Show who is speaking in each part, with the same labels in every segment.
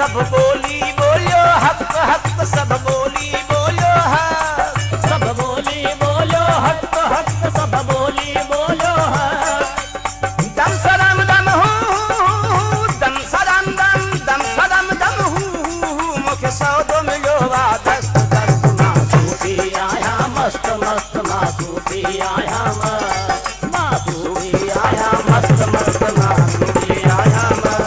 Speaker 1: सब बोली बोलो हक हक, सब बोली बोलो हक,
Speaker 2: सब बोली बोलो हक हक, सब बोली बोलो हक।
Speaker 1: दम सदम दम हूँ, दम सदम दम, दम सदम दम हूँ, मुख सौदो मिलो दस्त दस्त
Speaker 2: मासूफी आया मस्त मस्त, मासूफी आया मस्त, मासूफी आया मस्त मस्त, मासूफी आया मस्त।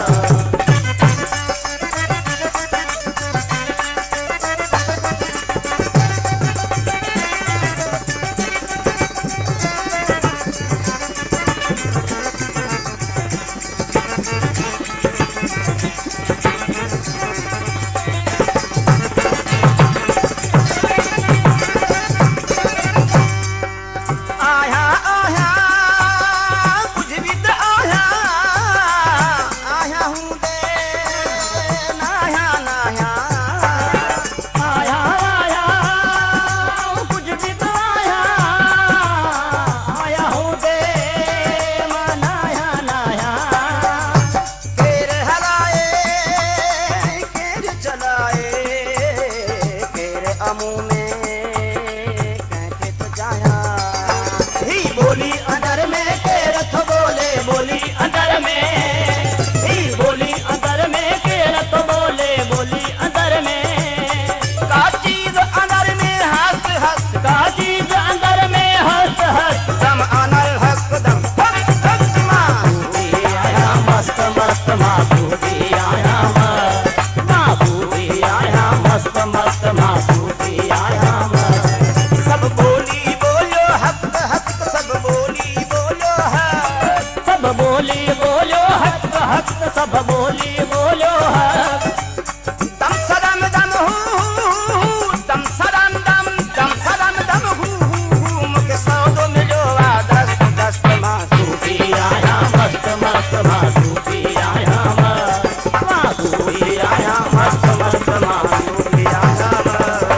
Speaker 1: आया आया कुछ भी तो आया, आया हूँ दे नाया नाया,
Speaker 2: आया आया कुछ भी तो आया, आया हूँ दे मनाया नाया।
Speaker 1: केर हलाए केर चलाए, केर अमू में कहते तो जाया,
Speaker 2: ही बोली अंदर में के रथ बोले, बोली अंदर में, ही बोली अंदर में के रथ बोले, बोली अंदर में।
Speaker 1: का चीज अंदर में हंस हंस,
Speaker 2: का चीज अंदर में हंस हंस,
Speaker 1: दम अनल हक दम हक हक
Speaker 2: मासूफी आया मस्त मस्त, मासूफी आया मस्त, मासूफी आया मस्त मस्त, मासूफी आया मस्त।
Speaker 1: सब बोली बोलो हक हक, सब बोली बोलो हक,
Speaker 2: सब बोली बोलो हक हक, सब बोली बोलो हक।
Speaker 1: दम सदम दम हूँ, दम सदम दम, दम सदम दम हूँ, मुख सौदो मिलो दस्त दस्त
Speaker 2: मासूफी आया मस्त मस्त, मासूफी आया मस्त, मासूफी आया मस्त मस्त, मासूफी आया मस्त।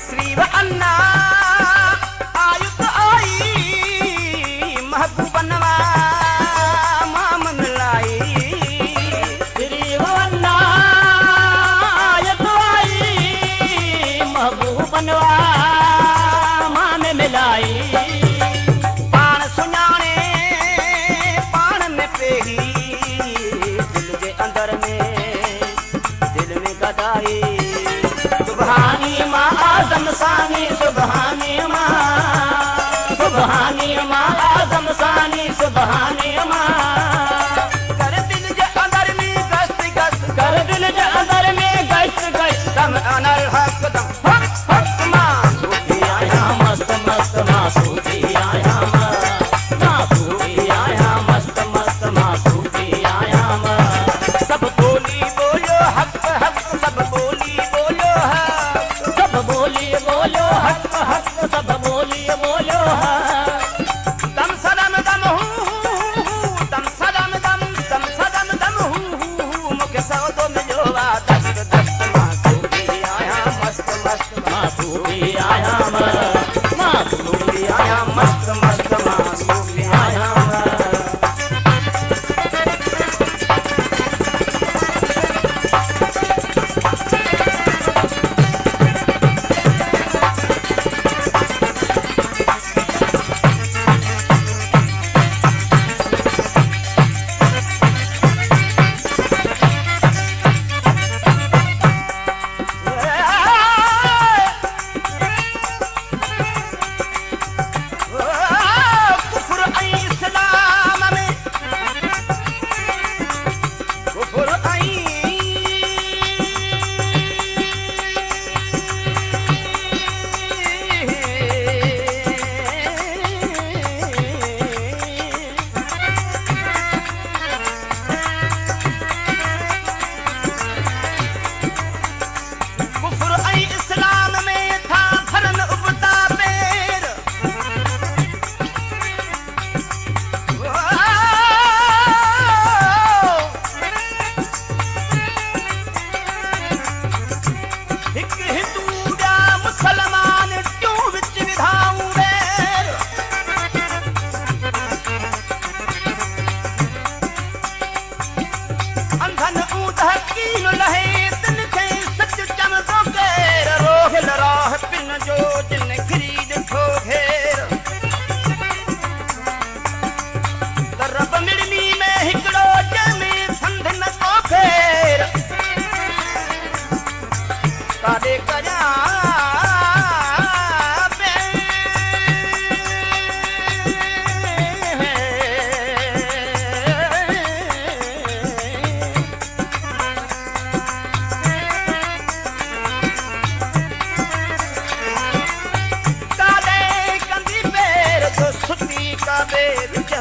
Speaker 1: श्रीव अन्ना आयुत आई, महबूबनवा मामन लाई,
Speaker 2: श्री वन्ना आयत आई, महबूबनवा मां में मिलाई।
Speaker 1: पाण सुञाणे पाण में पेही, दिल के अंदर में, दिल में गदाई,
Speaker 2: सुबहानी माँ आदम सानी, सुबहानी माँ, सुबहानी माँ आदम सानी, सुबहानी माँ।
Speaker 1: कर दिल के अंदर में गश्त गश्त,
Speaker 2: कर दिल के अंदर में गश्त गश्त,
Speaker 1: दम अनल हक दम हक हक
Speaker 2: मासूफी आया मस्त मस्त, मासूफी आया मस्त, मासूफी आया मस्त मस्त, मासूफी आया मस्त।
Speaker 1: सब बोली बोलो हक हक, सब बोली बोलो हक,
Speaker 2: सब बोली बोलो हक हक, सब बोली बोलो हक।
Speaker 1: दम सदम दम हूँ, दम सदम दम, दम सदम दम हूँ, मुख सौदो मिलो दस्त दस्त मासूफी आया मस्त मस्त,
Speaker 2: मासूफी आया मस्त, मासूफी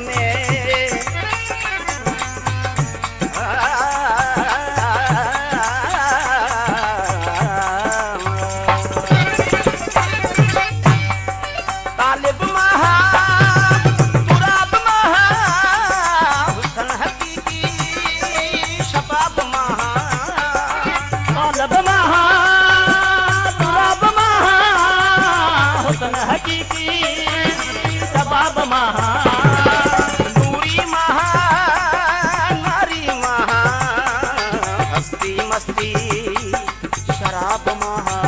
Speaker 1: में तालिब महा तुराब महा हुस्न हकीकी शबाब महा
Speaker 2: तालब महा तुराब महा हुस्न हकीकी शबाब महा
Speaker 1: नूरी महा नारी महा हस्ती मस्ती शराब महा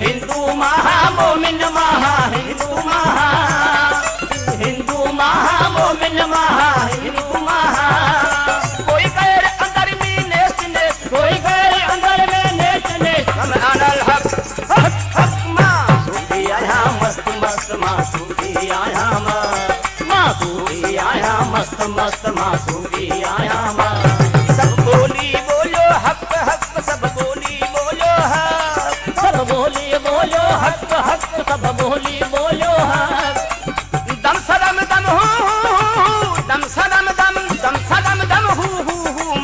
Speaker 2: हिंदू महा मोमिन महा हिंदू महा हिंदू महा मोमिन महा हिंदू महा
Speaker 1: कोई गैर अंदर में नेस नेस
Speaker 2: कोई गैर अंदर में नेच नेच
Speaker 1: हम अनल हक हक हक माँ
Speaker 2: सूफी आया मस्त मस्त मासूफी आया मासूफी आया मस्त मस्त मासूफी आया
Speaker 1: सब बोली बोलो हक हक सब बोली बोलो हक
Speaker 2: सब बोली बोलो हक हक सब बोली बोलो हक
Speaker 1: दम सदम दम हू दम सदम दम दम सदम दम हू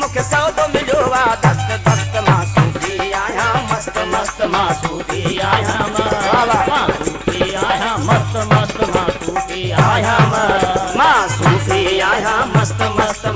Speaker 1: मुखे सौदो मिलो वा दस्त दस्त मासूफी आया मस्त
Speaker 2: मस्त मासूफी आया मासूफी आया मस्त मस्त मासूफी आया
Speaker 1: मासूफी आया मस्त मस्त